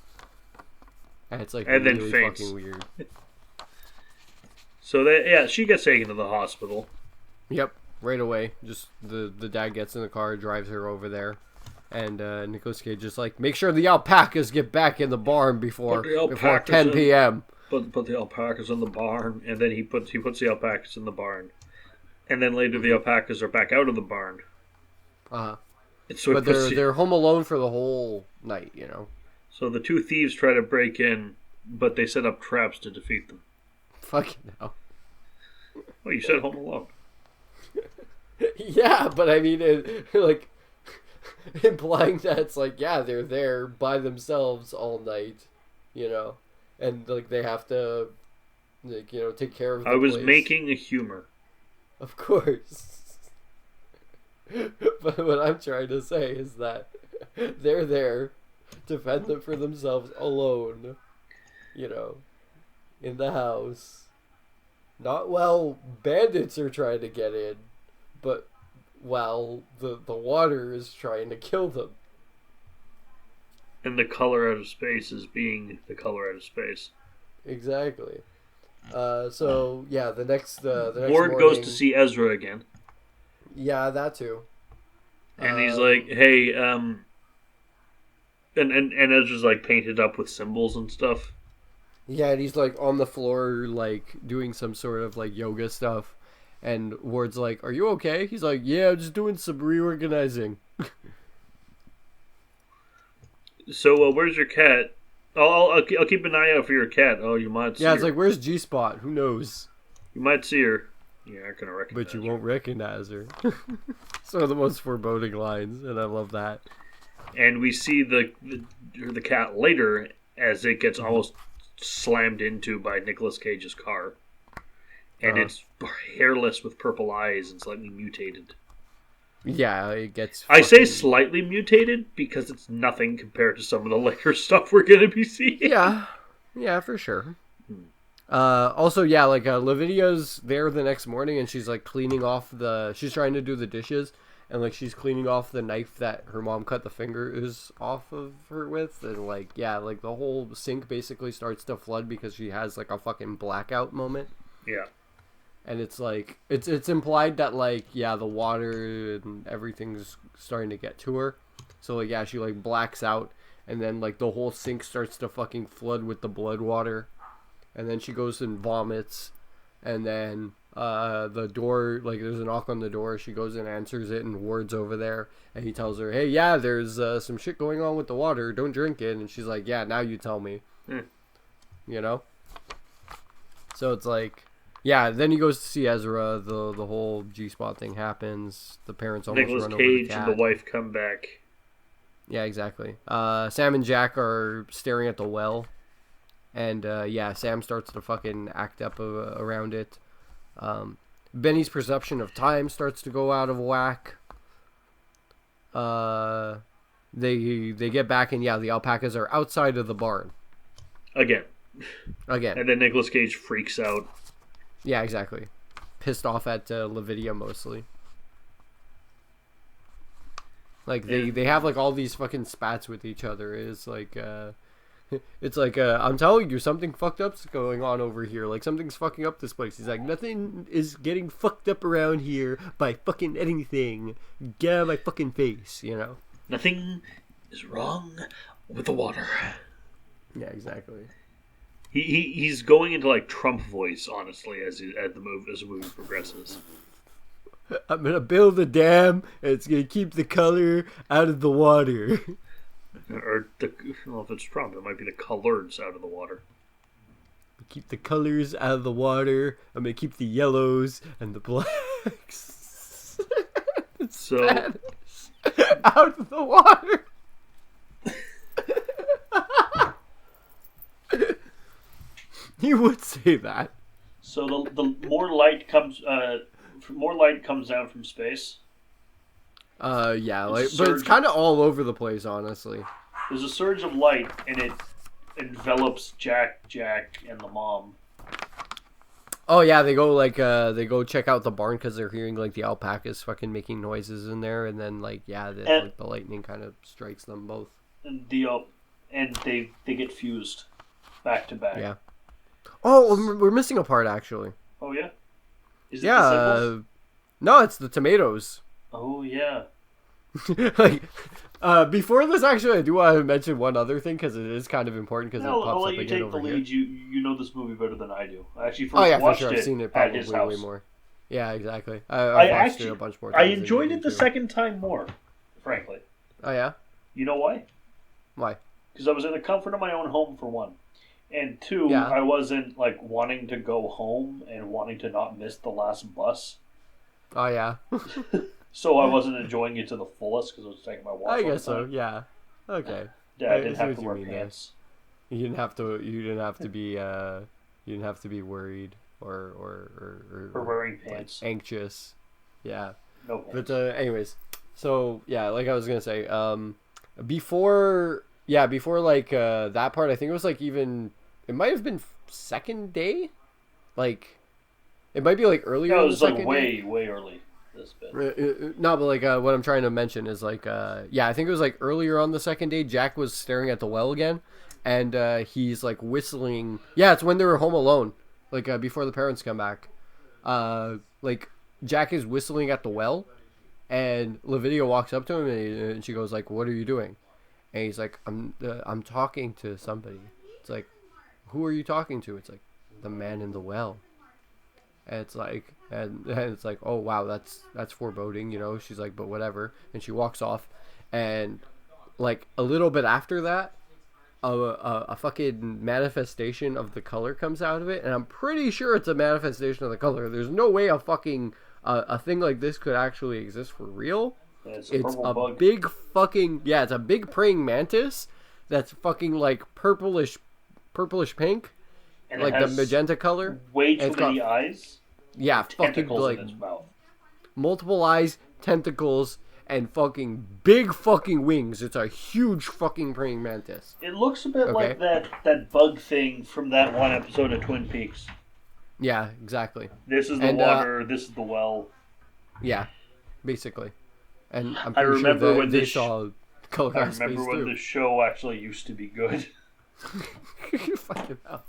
And it's, like, and really then faints. fucking weird. So, she gets taken to the hospital. Yep, right away. Just, the dad gets in the car, drives her over there. And, Nicolas Cage just, like, make sure the alpacas get back in the barn before 10 p.m., Put the alpacas in the barn, and then he puts the alpacas in the barn, and then later the alpacas are back out of the barn. So but they're home alone for the whole night, So the two thieves try to break in, but they set up traps to defeat them. Fucking hell. Well, you said Home Alone. Yeah, but I mean, like implying that it's like they're there by themselves all night, And, like, they have to, like, take care of the I was place. making a humor. Of course. But what I'm trying to say is that they're there to fend them for themselves alone, in the house. Not while bandits are trying to get in, but while the water is trying to kill them. And the color out of space is being the color out of space. Exactly. The next Ward morning, goes to see Ezra again. Yeah, that too. And he's like, "Hey, and Ezra's like painted up with symbols and stuff." Yeah, and he's like on the floor, like doing some sort of like yoga stuff. And Ward's like, "Are you okay?" He's like, "Yeah, I'm just doing some reorganizing." So, where's your cat? I'll keep an eye out for your cat. Oh, you might see her. Yeah, it's like, where's G-Spot? Who knows? You might see her. You aren't going to recognize her. But you won't recognize her. It's one of the most foreboding lines, and I love that. And we see the cat later as it gets almost slammed into by Nicolas Cage's car. And it's hairless with purple eyes and slightly mutated. Yeah, it gets... I say slightly mutated because it's nothing compared to some of the later stuff we're going to be seeing. Yeah, for sure. Also, yeah, like, Lavidia's there the next morning, and she's, like, cleaning off she's trying to do the dishes, and, like, she's cleaning off the knife that her mom cut the fingers off of her with, and, like, yeah, like, the whole sink basically starts to flood because she has, like, a fucking blackout moment. Yeah. And it's, like, it's implied that, like, yeah, the water and everything's starting to get to her. So, like, yeah, she, like, blacks out, and then, like, the whole sink starts to fucking flood with the blood water. And then she goes and vomits, and then the door, like, there's a knock on the door. She goes and answers it, and Ward's over there, and he tells her, hey, yeah, there's some shit going on with the water. Don't drink it. And she's like, yeah, now you tell me. You know? So it's like, yeah, then he goes to see Ezra. The whole G-spot thing happens. The parents almost Nicolas run Cage over the cat. and the wife come back. Yeah, exactly. Sam and Jack are staring at the well. And, yeah, Sam starts to fucking act up around it. Benny's perception of time starts to go out of whack. They get back, and, yeah, the alpacas are outside of the barn. Again. And then Nicolas Cage freaks out. Yeah, exactly. Pissed off at Lavidia, mostly. Like, they have, like, all these fucking spats with each other. It's like, I'm telling you, something fucked up's going on over here. Like, something's fucking up this place. He's like, nothing is getting fucked up around here by fucking anything. Get out of my fucking face, you know? Nothing is wrong with the water. Yeah, exactly. He's going into, like, Trump voice, honestly, as the movie progresses. I'm gonna build a dam, and it's gonna keep the color out of the water. Or, well, if it's Trump, it might be the colors out of the water. Keep the colors out of the water. I'm gonna keep the yellows and the blacks. So out of the water. You would say that. So the more light comes down from space. Yeah, like, but it's kind of all over the place, honestly. There's a surge of light, and it envelops Jack, and the mom. Oh yeah, they go check out the barn because they're hearing like the alpacas fucking making noises in there, and then like the lightning kind of strikes them both. And they get fused back to back. Yeah. Oh, we're missing a part actually. Oh yeah. Is it the symbols? No, it's the tomatoes. Oh yeah. Like, before this, actually, I do want to mention one other thing because it is kind of important because it pops I'll up let you again take the over lead. here. You know this movie better than I do. I actually first watched I've seen it probably at his house. way more. Yeah, exactly. I've watched it a bunch more times. I enjoyed it the second time more, frankly. Oh yeah. You know why? Why? Because I was in the comfort of my own home for one, and two, I wasn't like wanting to go home and wanting to not miss the last bus. Oh yeah. So I wasn't enjoying it to the fullest because I was taking my walk. I guess so. Yeah. Okay. Yeah, I didn't have to wear pants. You didn't have to be. You didn't have to be worried or wearing pants. Like, anxious. Yeah. No pants. But anyways, so yeah, like I was gonna say, before like that part, I think it was like even it might have been second day, like it might be like earlier. No, it was like way early. This bit. No, but like what I'm trying to mention is like I think it was like earlier on the second day. Jack was staring at the well again, and he's like whistling. Yeah, it's when they were home alone, like before the parents come back. Like Jack is whistling at the well, and Lavidia walks up to him and she goes like, "What are you doing?" And he's like, "I'm talking to somebody." It's like, "Who are you talking to?" It's like, "The man in the well." And it's like, and it's like, oh wow, that's foreboding, you know. She's like, but whatever, and she walks off, and like a little bit after that, a fucking manifestation of the color comes out of it, and I'm pretty sure it's a manifestation of the color. There's no way a fucking a thing like this could actually exist for real. Yeah, it's a bug. big fucking it's a big praying mantis that's fucking like purplish pink. And like the magenta color. Way too many eyes. Yeah, fucking tentacles like in its mouth. multiple eyes, tentacles, and fucking big fucking wings. It's a huge fucking praying mantis. It looks a bit like that bug thing from that one episode of Twin Peaks. Yeah, exactly. This is the water, this is the well. Yeah, basically. And I'm I pretty remember sure when they this saw Color I Out Space remember when too. the show actually used to be good. You fucking hell.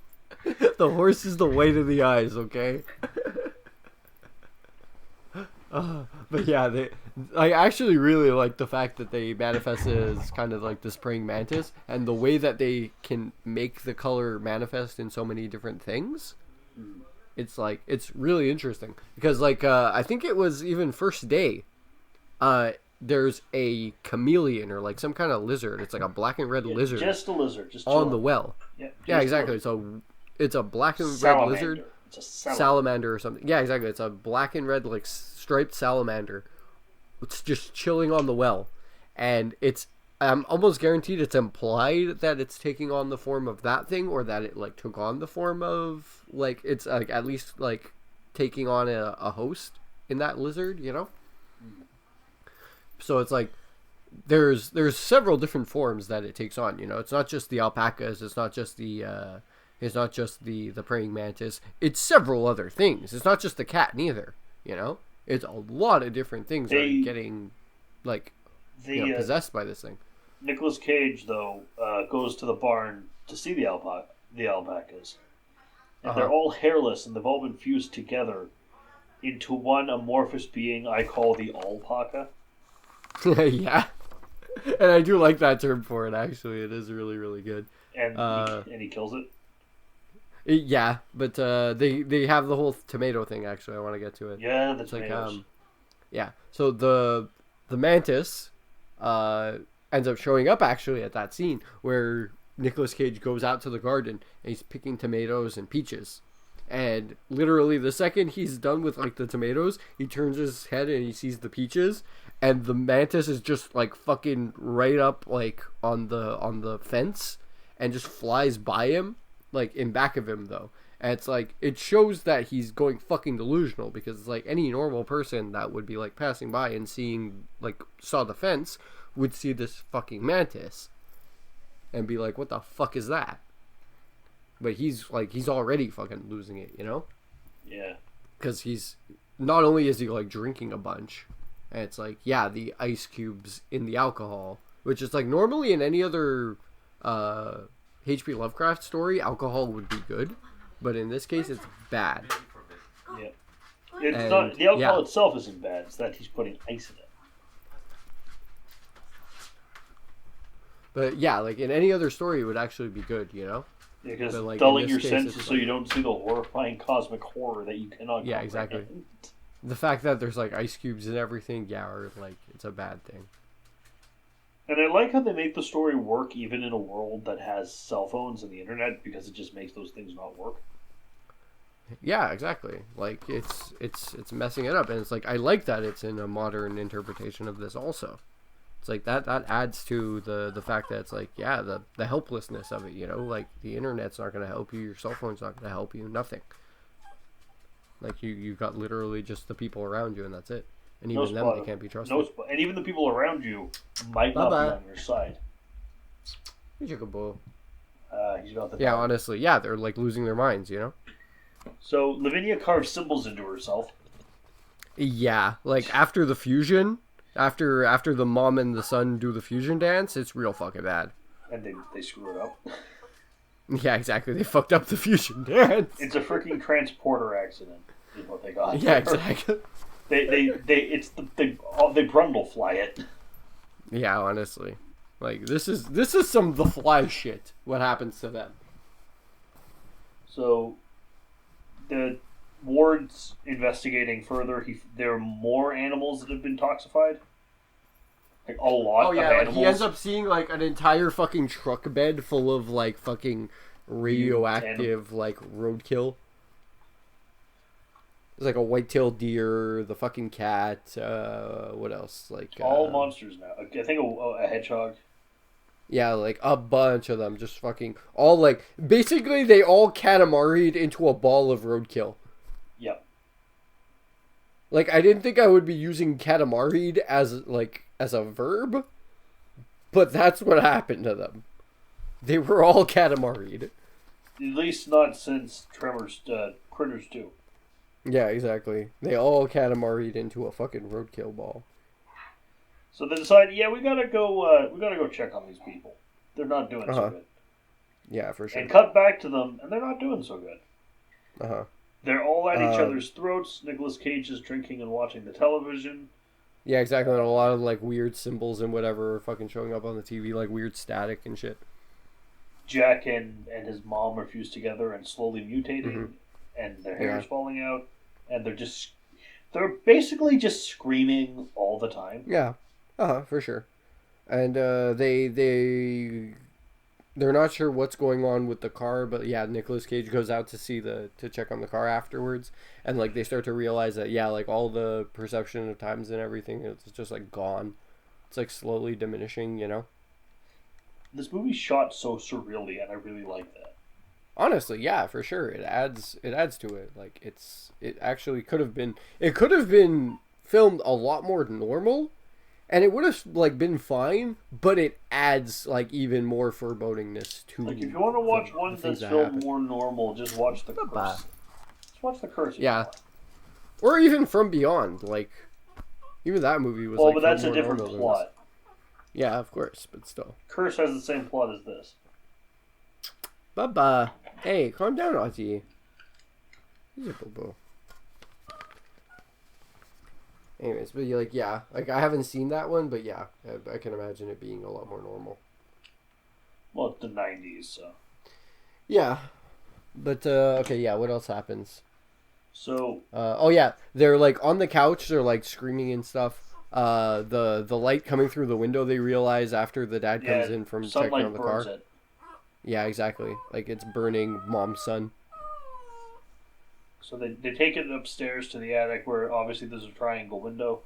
The horse is the white of the eyes, okay? But yeah, I actually really like the fact that they manifest as kind of like this praying mantis, and the way that they can make the color manifest in so many different things. It's like, it's really interesting because like I think it was even first day. There's a chameleon or like some kind of lizard. It's like a black and red lizard. Just a lizard, just on the well. Yeah, exactly. So it's a black and red lizard. It's a salamander or something. Yeah, exactly. It's a black and red like striped salamander. It's just chilling on the well, and I'm almost guaranteed it's implied that it's taking on the form of that thing, or that it like took on the form of like it's like at least like taking on a host in that lizard, you know. So it's like there's several different forms that it takes on. You know, it's not just the alpacas. It's not just the praying mantis. It's several other things. It's not just the cat neither. You know, it's a lot of different things that are getting like possessed by this thing. Nicolas Cage though goes to the barn to see the alpacas, and they're all hairless, and they've all been fused together into one amorphous being I call the alpaca. Yeah, and I do like that term for it. Actually, it is really, really good. And he kills it. Yeah, but they have the whole tomato thing. Actually, I want to get to it. Yeah, the tomatoes. Like, yeah. So the mantis ends up showing up actually at that scene where Nicolas Cage goes out to the garden and he's picking tomatoes and peaches. And literally the second he's done with like the tomatoes, he turns his head and he sees the peaches, and the mantis is just like fucking right up like on the fence and just flies by him, like in back of him though. And it's like, it shows that he's going fucking delusional, because it's like any normal person that would be like passing by and saw the fence would see this fucking mantis and be like, what the fuck is that? But he's already fucking losing it, you know? Yeah. Because he's, not only is he like drinking a bunch, and it's like, yeah, the ice cubes in the alcohol, which is like normally in any other H.P. Lovecraft story, alcohol would be good, but in this case, it's bad. Yeah. It's not, the alcohol itself isn't bad, it's that he's putting ice in it. But yeah, like in any other story, it would actually be good, you know? Yeah, because like, dulling your senses so you don't see the horrifying cosmic horror that you cannot comprehend. Yeah, exactly. The fact that there's like ice cubes and everything, yeah, or like it's a bad thing. And I like how they make the story work even in a world that has cell phones and the internet, because it just makes those things not work. Yeah, exactly. Like it's messing it up, and it's like, I like that it's in a modern interpretation of this also. It's like that adds to the fact that it's like, yeah, the helplessness of it, you know, like the internet's not going to help you, your cell phone's not going to help you, nothing. Like you've got literally just the people around you, and that's it. And even them, they can't be trusted. And even the people around you might not be on your side. He's about the yeah, honestly, yeah, they're like losing their minds, you know. So Lavinia carves symbols into herself. Yeah, like after the fusion. After the mom and the son do the fusion dance, it's real fucking bad. And they screw it up. Yeah, exactly. They fucked up the fusion dance. It's a freaking transporter accident, is what they got. Yeah, exactly. They Brundle fly it. Yeah, honestly, like this is some The Fly shit. What happens to them? So, the Ward's investigating further. There are more animals that have been toxified. Like a lot of animals. Like he ends up seeing like an entire fucking truck bed full of like fucking radioactive like roadkill. There's like a white-tailed deer, the fucking cat, what else? Like all monsters now. I think a hedgehog. Yeah, like a bunch of them, just fucking all like basically they all Katamari'd into a ball of roadkill. Yep. Like, I didn't think I would be using katamari'd as a verb, but that's what happened to them. They were all katamari'd. At least not since Critters 2. Yeah, exactly. They all katamari'd into a fucking roadkill ball. So they decide, yeah, we gotta go check on these people. They're not doing so good. Yeah, for sure. And cut back to them, and they're not doing so good. Uh-huh. They're all at each other's throats. Nicolas Cage is drinking and watching the television. Yeah, exactly. And a lot of, like, weird symbols and whatever are fucking showing up on the TV, like weird static and shit. Jack and his mom are fused together and slowly mutating, and their hair is falling out, and they're basically just screaming all the time. Yeah, for sure. And they're not sure what's going on with the car, but yeah, Nicolas Cage goes out to check on the car afterwards, and like they start to realize that like all the perception of times and everything, it's just like gone. It's like slowly diminishing, you know. This movie's shot so surreally, and I really like that. Honestly, yeah, for sure. It adds to it. Like it actually could have been filmed a lot more normal, and it would have like been fine, but it adds like even more forebodingness to. Like if you want to watch one that's filmed more normal, just watch The Curse. Just watch The Curse. Yeah, or even From Beyond. Like even that movie was. Well, but that's a different plot. Yeah, of course, but still. Curse has the same plot as this. Bubba, hey, calm down, Ozzy. He's a boo-boo. Anyways, but like I haven't seen that one, but yeah, I can imagine it being a lot more normal. Well, it's the 90s, so. Yeah, but okay, yeah. What else happens? So. Oh yeah, they're like on the couch. They're like screaming and stuff. The light coming through the window. They realize after the dad comes in from checking on the car. It. Yeah, exactly. Like it's burning mom's son. So they take it upstairs to the attic where obviously there's a triangle window.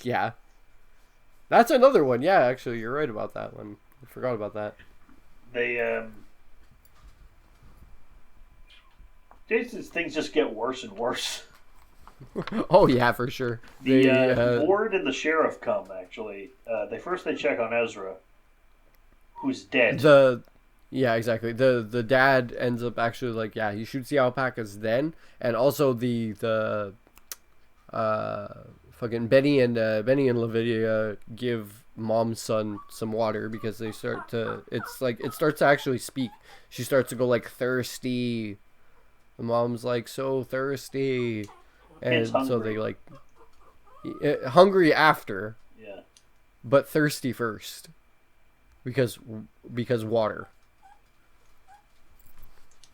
Yeah. That's another one. Yeah, actually, you're right about that one. I forgot about that. Things just get worse and worse. Oh, yeah, for sure. The Ward and the sheriff come, actually. They check on Ezra, who's dead. Yeah, exactly. The dad ends up actually like he shoots the alpacas then, and also the fucking Benny and Lavinia give mom's son some water because it starts to actually speak. She starts to go like thirsty. The mom's like so thirsty, and so they like hungry after. Yeah. But thirsty first. Because water.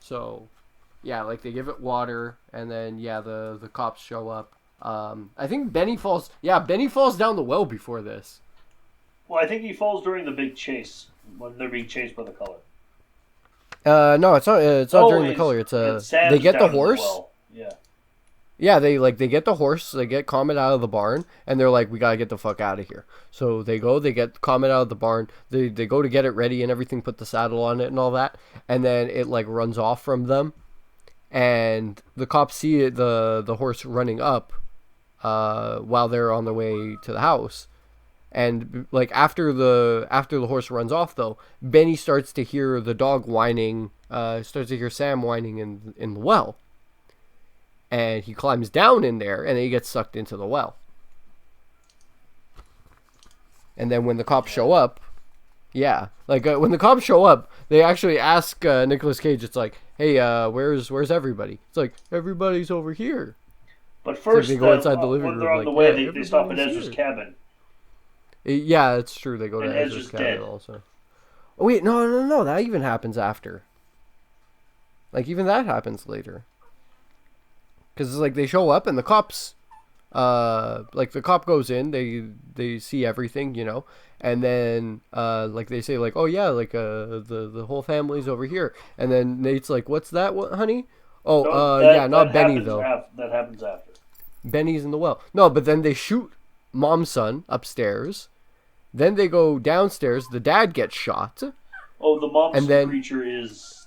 So, yeah, like they give it water, and then the cops show up. I think Benny falls down the well before this. Well, I think he falls during the big chase when they're being chased by the color. No, it's not during the color. They get the horse. Yeah. Yeah, they get the horse, they get Comet out of the barn, and they're like, we gotta get the fuck out of here. So they get Comet out of the barn, they go to get it ready and everything, put the saddle on it and all that, and then it like runs off from them, and the cops see it, the horse running up, while they're on their way to the house, and like after the horse runs off though, Benny starts to hear the dog whining, starts to hear Sam whining in the well. And he climbs down in there, and then he gets sucked into the well. And then when the cops show up, when the cops show up, they actually ask Nicolas Cage. It's like, "Hey, where's everybody?" It's like, "Everybody's over here." But first, so they go inside the living when room. they're on the way, they stop at Ezra's cabin. Yeah, it's true. They go to Ezra's cabin dead. Also. Oh wait, no, that even happens after. Like even that happens later. Because like they show up and the cops, like the cop goes in, they see everything, you know, and then like they say like, oh yeah, like the whole family's over here, and then Nate's like, what's that, honey? Oh, not Benny though. That happens after. Benny's in the well. No, but then they shoot mom's son upstairs. Then they go downstairs. The dad gets shot. Oh, the mom's creature is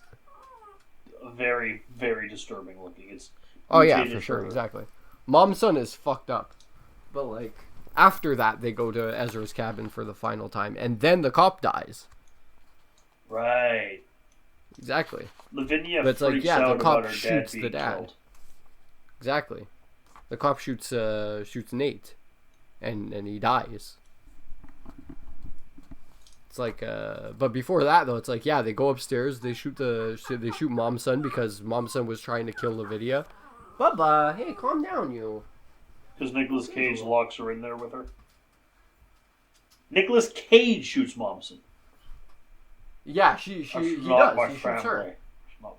very, very disturbing looking. It's oh yeah, for sure, exactly. Mom Son is fucked up. But, like, after that, they go to Ezra's cabin for the final time, and then the cop dies. Right. Exactly. Lavinia but it's like, freaks yeah, out the cop about her shoots dad the being dad. killed. Exactly. The cop shoots Nate, and he dies. It's like, but before that though, it's like, yeah, they go upstairs, they shoot Mom Son because Mom Son was trying to kill Lavinia. Bubba, hey, calm down, you. Because Nicolas Cage locks her in there with her. Nicolas Cage shoots Momsen. Yeah, he does. He shoots her.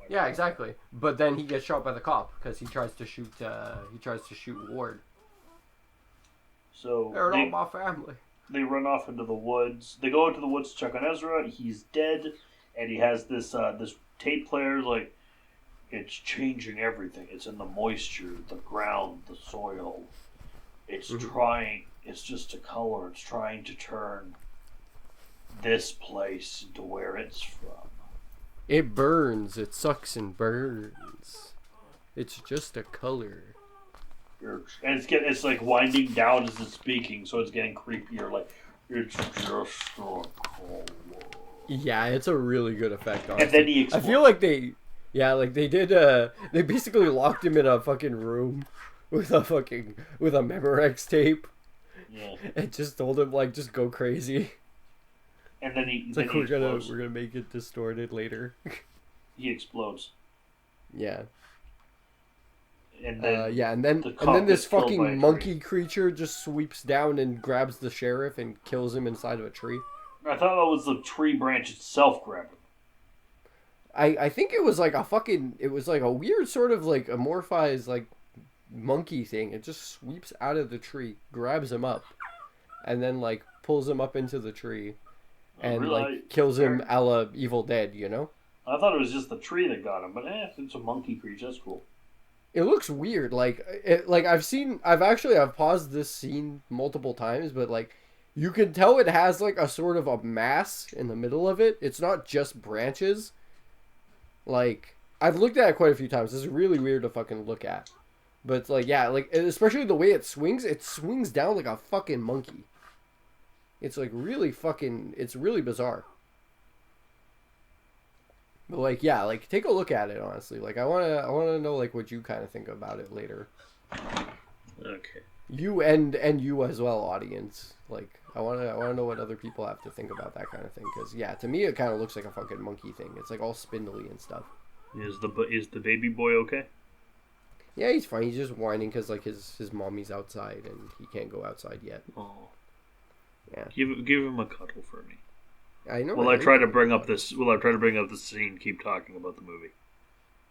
Yeah, exactly. But then he gets shot by the cop because he tries to shoot Ward. So they're not my family. They run off into the woods. They go into the woods to check on Ezra. He's dead, and he has this tape player. Like, it's changing everything. It's in the moisture, the ground, the soil. It's trying. It's just a color. It's trying to turn this place into where it's from. It burns. It sucks and burns. It's just a color. And it's like winding down as it's speaking, so it's getting creepier. Like, it's just a color. Yeah, it's a really good effect. Honestly. And then he explodes. I feel like they did. They basically locked him in a fucking room with a Memorex tape. Yeah. And just told him like just go crazy. And then he. It's like we're gonna make it distorted later. He explodes. Yeah. And then and then this fucking monkey creature just sweeps down and grabs the sheriff and kills him inside of a tree. I thought that was the tree branch itself grabbing. I think it was like a weird sort of like amorphized like monkey thing. It just sweeps out of the tree, grabs him up, and then like pulls him up into the tree, and really? like kills him a la Evil Dead, you know? I thought it was just the tree that got him, but if it's a monkey creature, that's cool. It looks weird. Like I've paused this scene multiple times, but like you can tell it has like a sort of a mass in the middle of it. It's not just branches. Like I've looked at it quite a few times. It's really weird to fucking look at. But it's like, yeah, like especially the way it swings down like a fucking monkey. It's like it's really bizarre. But like, yeah, like take a look at it honestly. Like I wanna know like what you kind of think about it later. Okay. You and you as well, audience. Like I wanna know what other people have to think about that kind of thing. Because yeah, to me it kind of looks like a fucking monkey thing. It's like all spindly and stuff. Is the baby boy okay? Yeah, he's fine. He's just whining because like his mommy's outside and he can't go outside yet. Oh. Yeah. Give him a cuddle for me. I know. Will I try to bring up this scene? Keep talking about the movie.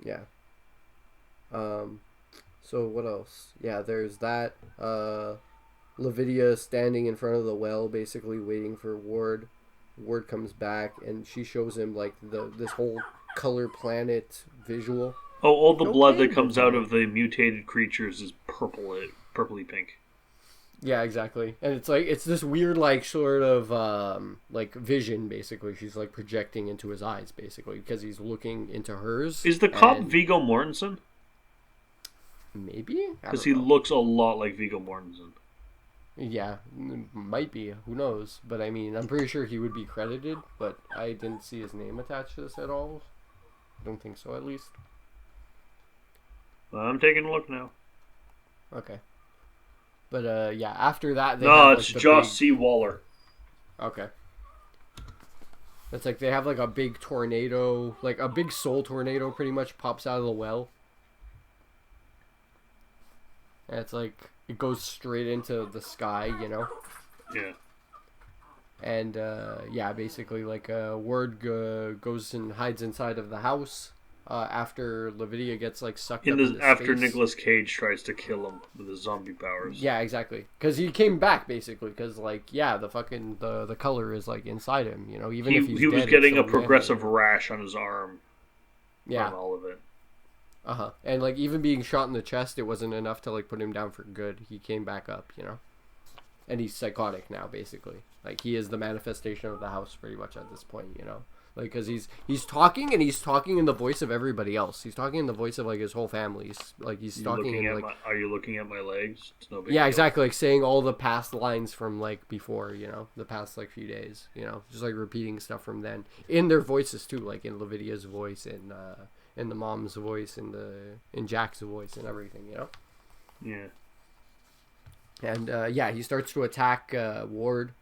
Yeah. So what else? Yeah, there's that. Lavinia standing in front of the well, basically waiting for Ward. Ward comes back and she shows him like this whole color planet visual. Oh, all the blood that comes out of the mutated creatures is purpley pink. Yeah, exactly. And it's like it's this weird like sort of like vision basically. She's like projecting into his eyes basically because he's looking into hers. Is the cop Viggo Mortensen? Maybe? Because he looks a lot like Viggo Mortensen. Yeah, might be. Who knows? But I mean, I'm pretty sure he would be credited, but I didn't see his name attached to this at all. I don't think so, at least. I'm taking a look now. Okay. But yeah, after that they no, have, it's like, Josh C. Waller. Okay. It's like they have like a big tornado, like a big soul tornado pretty much pops out of the well. And it's like it goes straight into the sky, you know? Yeah. And yeah, basically like Word goes and hides inside of the house. After Lavinia gets like sucked up in after space. Nicolas Cage tries to kill him with his zombie powers. Yeah, exactly. Because he came back basically. Because like yeah, the fucking the color is like inside him. You know, even if he's he was dead, getting a progressive rash on his arm. Yeah, from all of it. And like even being shot in the chest, it wasn't enough to like put him down for good. He came back up. You know, and he's psychotic now basically. Like he is the manifestation of the house pretty much at this point. You know. Like, because he's talking, and he's talking in the voice of everybody else. He's talking in the voice of, like, his whole family. He's talking in, like... Are you looking at my legs? It's no big yeah, deal. exactly. Like, saying all the past lines from, like, before, you know? The past, like, few days, you know? Just, like, repeating stuff from then. In their voices, too. Like, in Lavidia's voice, in the mom's voice, in Jack's voice, and everything, you know? Yeah. And, he starts to attack Ward.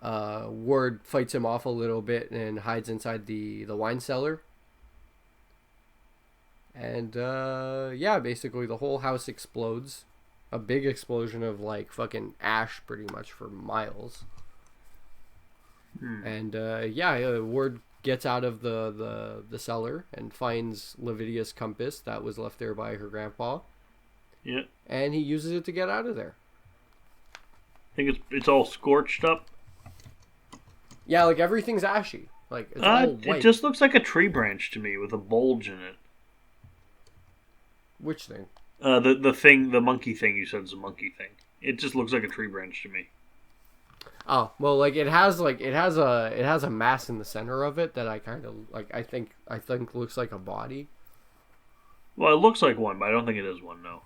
Ward fights him off a little bit and hides inside the wine cellar. And, basically the whole house explodes. A big explosion of, like, fucking ash pretty much for miles. And, Ward gets out of the cellar and finds Lavidia's compass that was left there by her grandpa. Yeah. And he uses it to get out of there. I think it's all scorched up. Yeah, like, everything's ashy. Like, it's all white. It just looks like a tree branch to me with a bulge in it. Which thing? The monkey thing you said is a monkey thing. It just looks like a tree branch to me. Oh, well, like, it has a mass in the center of it that I kind of, like, I think looks like a body. Well, it looks like one, but I don't think it is one, no.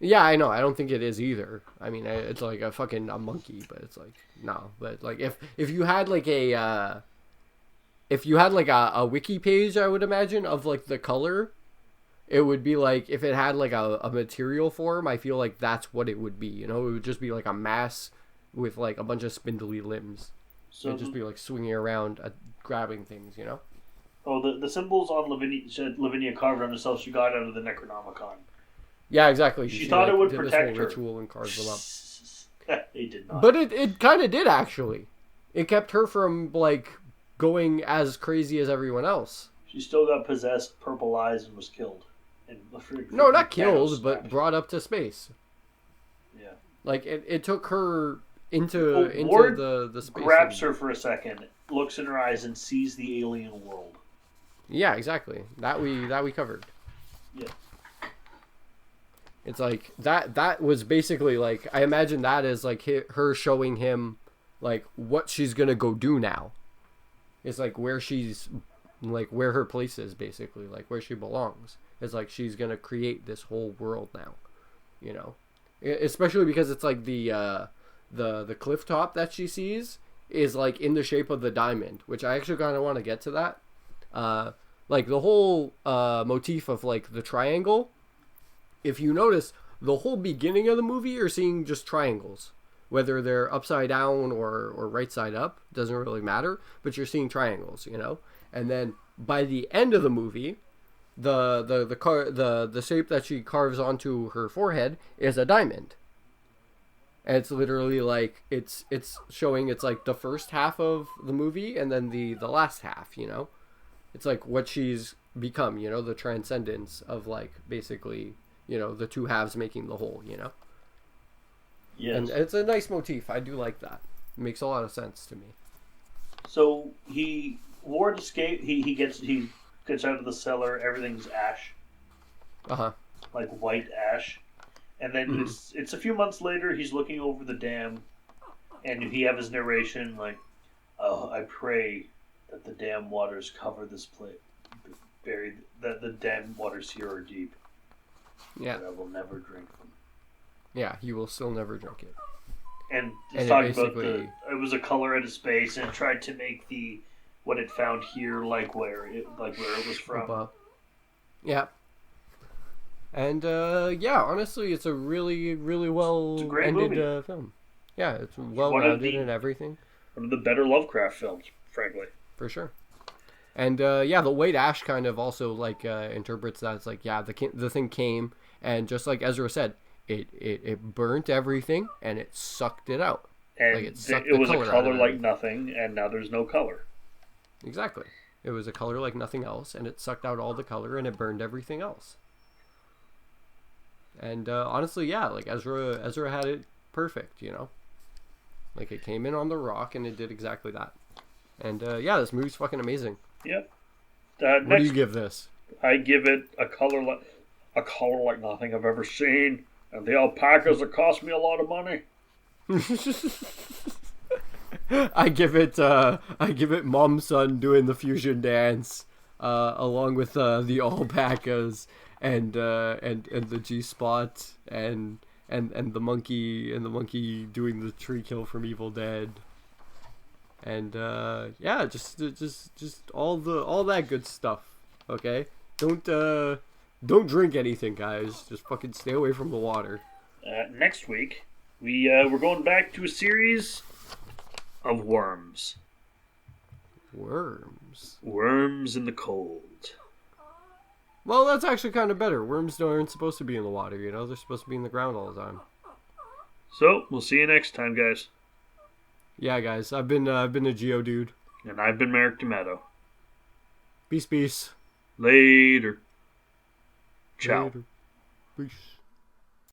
Yeah, I know. I don't think it is either. I mean, it's like a monkey, but it's like, no. But like, if you had like a wiki page, I would imagine, of like the color, it would be like, if it had like a material form, I feel like that's what it would be. You know, it would just be like a mass with like a bunch of spindly limbs. So it'd just be like swinging around, grabbing things. You know. Oh, the symbols on Lavinia carved on herself. She got out of the Necronomicon. Yeah, exactly. She thought it would did protect this her. whole ritual and carved them up. It did not. But it kind of did, actually. It kept her from, like, going as crazy as everyone else. She still got possessed, purple eyes, and was killed. No, not killed, but brought up to space. Yeah. Like, it took her into Ward the space. Grabs her for a second, looks in her eyes, and sees the alien world. Yeah, exactly. That we covered. Yeah. It's like that was basically like, I imagine that as like her showing him like what she's gonna go do now. It's like where her place is, basically, like where she belongs. It's like she's gonna create this whole world now, you know, especially because it's like the cliff top that she sees is like in the shape of the diamond, which I actually kind of want to get to that. Like the whole motif of like the triangle. If you notice, the whole beginning of the movie, you're seeing just triangles. Whether they're upside down or right side up, doesn't really matter, but you're seeing triangles, you know? And then by the end of the movie, the shape that she carves onto her forehead is a diamond. And it's literally like, it's showing it's like the first half of the movie and then the last half, you know? It's like what she's become, you know, the transcendence of like basically, you know, the two halves making the whole, you know? Yes. And it's a nice motif. I do like that. It makes a lot of sense to me. So Ward escaped. He gets out of the cellar. Everything's ash. Uh-huh. Like white ash. And then it's a few months later, he's looking over the dam, and he have his narration like, "Oh, I pray that the dam waters cover this place, that the dam waters here are deep. Yeah. But I will never drink them." Yeah, he will still never drink it. And it's talking about it was a color at his face, and tried to make what it found here like where it was from. Yeah. And honestly, it's a really, really well ended film. Yeah, it's well rounded and everything. One of the better Lovecraft films, frankly. For sure. And the white ash kind of also like interprets that. It's like, yeah, the thing came, and just like Ezra said, it burnt everything and it sucked it out. And like it was a color like nothing, and now there's no color. Exactly. It was a color like nothing else, and it sucked out all the color and it burned everything else. And honestly, yeah, like Ezra had it perfect, you know? Like it came in on the rock and it did exactly that. And this movie's fucking amazing. Yep. What do you give this? I give it a color like nothing I've ever seen, and the alpacas that cost me a lot of money. I give it Mom Son doing the fusion dance, along with the alpacas and the G Spot and the monkey doing the tree kill from Evil Dead. And yeah, just all that good stuff. Okay, don't drink anything, guys. Just fucking stay away from the water. Next week, we're going back to a series of worms. Worms in the cold. Well, that's actually kind of better. Worms aren't supposed to be in the water, you know. They're supposed to be in the ground all the time. So we'll see you next time, guys. Yeah, guys. I've been a Geodude. And I've been Merrick D'Amato. Peace. Later. Ciao. Later. Peace.